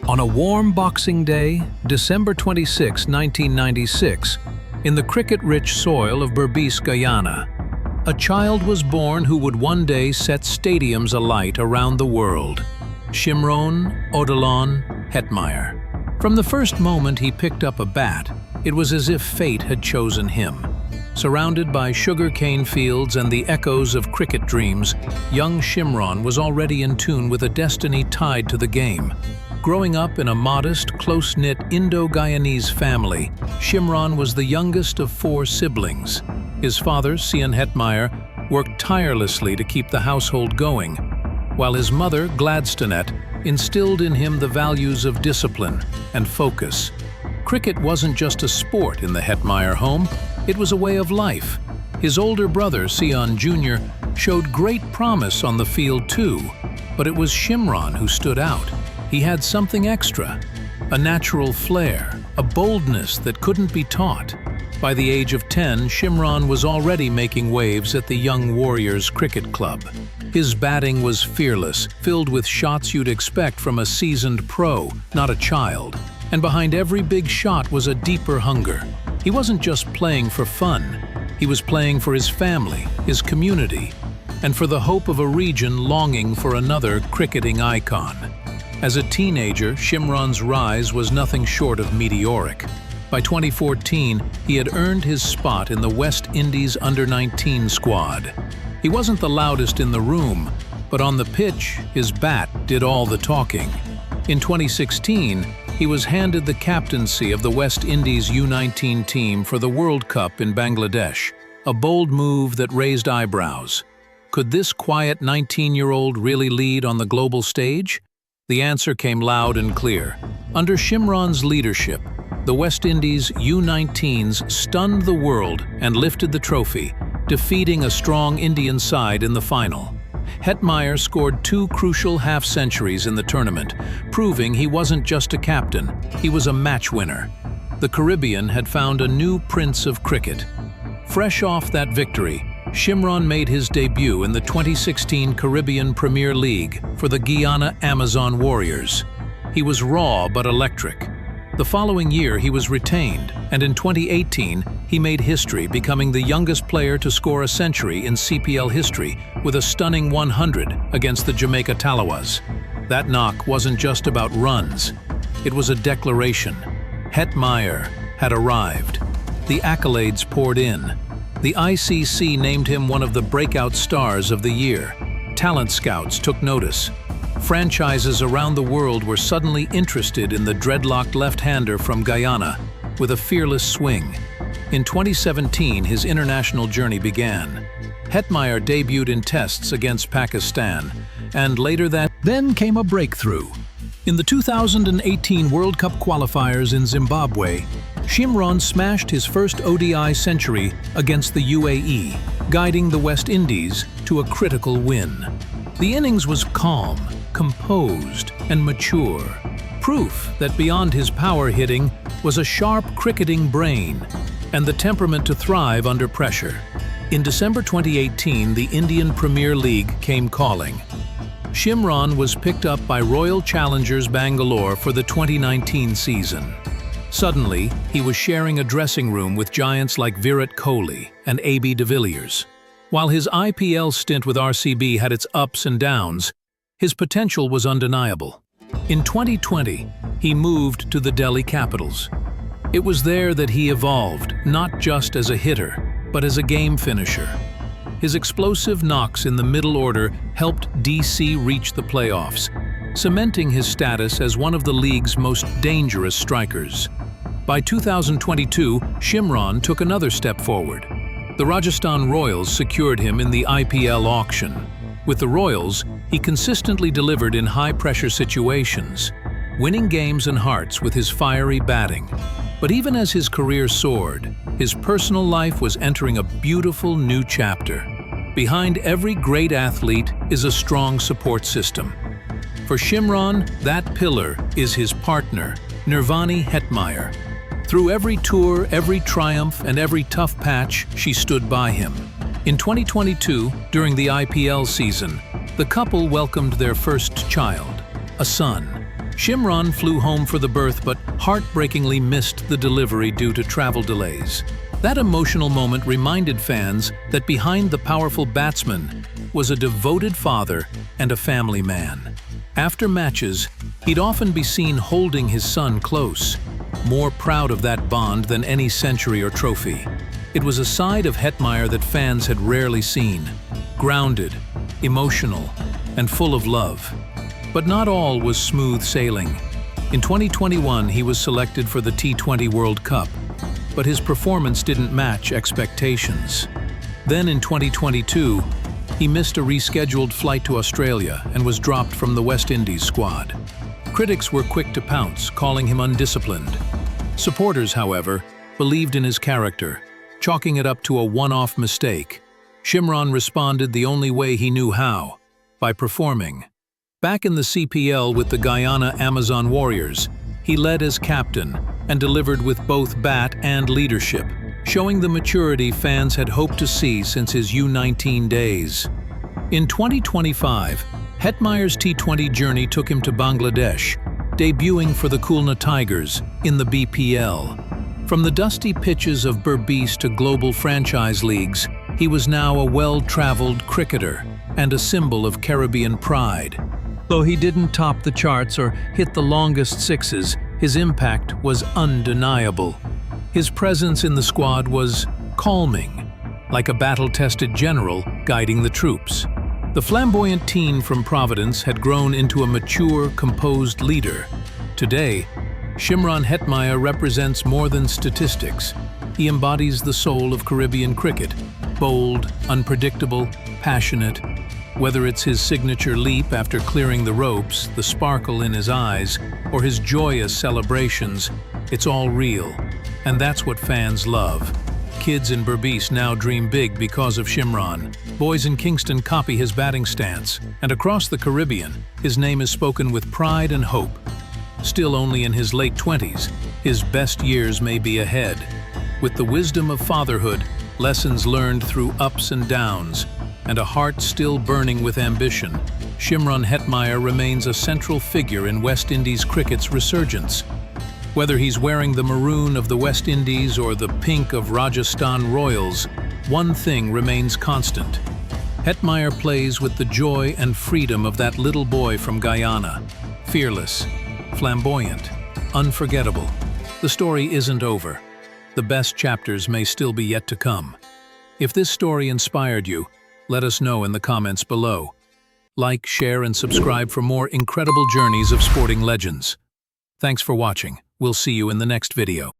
On a warm Boxing Day, December 26, 1996, in the cricket-rich soil of Berbice, Guyana, a child was born who would one day set stadiums alight around the world. Shimron Hetmyer. From the first moment he picked up a bat, it was as if fate had chosen him. Surrounded by sugar-cane fields and the echoes of cricket dreams, young Shimron was already in tune with a destiny tied to the game. Growing up in a modest, close-knit Indo-Guyanese family, Shimron was the youngest of 4 siblings. His father, Shimron Hetmyer, worked tirelessly to keep the household going, while his mother, Gladstonet, instilled in him the values of discipline and focus. Cricket wasn't just a sport in the Hetmyer home, it was a way of life. His older brother, Shimron Jr., showed great promise on the field too, but it was Shimron who stood out. He had something extra, a natural flair, a boldness that couldn't be taught. By the age of 10, Shimron was already making waves at the Young Warriors Cricket Club. His batting was fearless, filled with shots you'd expect from a seasoned pro, not a child. And behind every big shot was a deeper hunger. He wasn't just playing for fun. He was playing for his family, his community, and for the hope of a region longing for another cricketing icon. As a teenager, Shimron's rise was nothing short of meteoric. By 2014, he had earned his spot in the West Indies under-19 squad. He wasn't the loudest in the room, but on the pitch, his bat did all the talking. In 2016, he was handed the captaincy of the West Indies U19 team for the World Cup in Bangladesh, a bold move that raised eyebrows. Could this quiet 19-year-old really lead on the global stage? The answer came loud and clear. Under Shimron's leadership, the West Indies U19s stunned the world and lifted the trophy, defeating a strong Indian side in the final. Hetmyer scored 2 crucial half-centuries in the tournament, proving he wasn't just a captain, he was a match winner. The Caribbean had found a new prince of cricket. Fresh off that victory, Shimron made his debut in the 2016 Caribbean Premier League for the Guyana Amazon Warriors. He was raw but electric. The following year he was retained, and in 2018 he made history, becoming the youngest player to score a century in CPL history with a stunning 100 against the Jamaica Talawas. That knock wasn't just about runs, it was a declaration. Hetmyer had arrived. The accolades poured in. The ICC named him one of the breakout stars of the year. Talent scouts took notice. Franchises around the world were suddenly interested in the dreadlocked left-hander from Guyana with a fearless swing. In 2017, his international journey began. Hetmyer debuted in tests against Pakistan, and later then came a breakthrough. In the 2018 World Cup qualifiers in Zimbabwe, Shimron smashed his first ODI century against the UAE, guiding the West Indies to a critical win. The innings was calm, composed, and mature, proof that beyond his power hitting was a sharp cricketing brain and the temperament to thrive under pressure. In December 2018, the Indian Premier League came calling. Shimron was picked up by Royal Challengers Bangalore for the 2019 season. Suddenly, he was sharing a dressing room with giants like Virat Kohli and AB de Villiers. While his IPL stint with RCB had its ups and downs, his potential was undeniable. In 2020, he moved to the Delhi Capitals. It was there that he evolved, not just as a hitter, but as a game finisher. His explosive knocks in the middle order helped DC reach the playoffs, cementing his status as one of the league's most dangerous strikers. By 2022, Shimron took another step forward. The Rajasthan Royals secured him in the IPL auction. With the Royals, he consistently delivered in high-pressure situations, winning games and hearts with his fiery batting. But even as his career soared, his personal life was entering a beautiful new chapter. Behind every great athlete is a strong support system. For Shimron, that pillar is his partner, Nirvani Hetmyer. Through every tour, every triumph, and every tough patch, she stood by him. In 2022, during the IPL season, the couple welcomed their first child, a son. Shimron flew home for the birth but heartbreakingly missed the delivery due to travel delays. That emotional moment reminded fans that behind the powerful batsman was a devoted father and a family man. After matches, he'd often be seen holding his son close, more proud of that bond than any century or trophy. It was a side of Hetmyer that fans had rarely seen, grounded, emotional, and full of love. But not all was smooth sailing. In 2021, he was selected for the T20 World Cup, but his performance didn't match expectations. Then in 2022, he missed a rescheduled flight to Australia and was dropped from the West Indies squad. Critics were quick to pounce, calling him undisciplined. Supporters, however, believed in his character, chalking it up to a one-off mistake. Shimron responded the only way he knew how, by performing. Back in the CPL with the Guyana Amazon Warriors, he led as captain and delivered with both bat and leadership, showing the maturity fans had hoped to see since his U19 days. In 2025, Hetmyer's T20 journey took him to Bangladesh, debuting for the Khulna Tigers in the BPL. From the dusty pitches of Berbice to global franchise leagues, he was now a well-traveled cricketer and a symbol of Caribbean pride. Though he didn't top the charts or hit the longest sixes, his impact was undeniable. His presence in the squad was calming, like a battle-tested general guiding the troops. The flamboyant teen from Providence had grown into a mature, composed leader. Today, Shimron Hetmyer represents more than statistics. He embodies the soul of Caribbean cricket, bold, unpredictable, passionate. Whether it's his signature leap after clearing the ropes, the sparkle in his eyes, or his joyous celebrations, it's all real. And that's what fans love. Kids in Berbice now dream big because of Shimron. Boys in Kingston copy his batting stance, and across the Caribbean, his name is spoken with pride and hope. Still only in his late 20s, his best years may be ahead. With the wisdom of fatherhood, lessons learned through ups and downs, and a heart still burning with ambition, Shimron Hetmyer remains a central figure in West Indies cricket's resurgence. Whether he's wearing the maroon of the West Indies or the pink of Rajasthan Royals, one thing remains constant. Hetmyer plays with the joy and freedom of that little boy from Guyana. Fearless, flamboyant, unforgettable. The story isn't over. The best chapters may still be yet to come. If this story inspired you, let us know in the comments below. Like, share, and subscribe for more incredible journeys of sporting legends. Thanks for watching. We'll see you in the next video.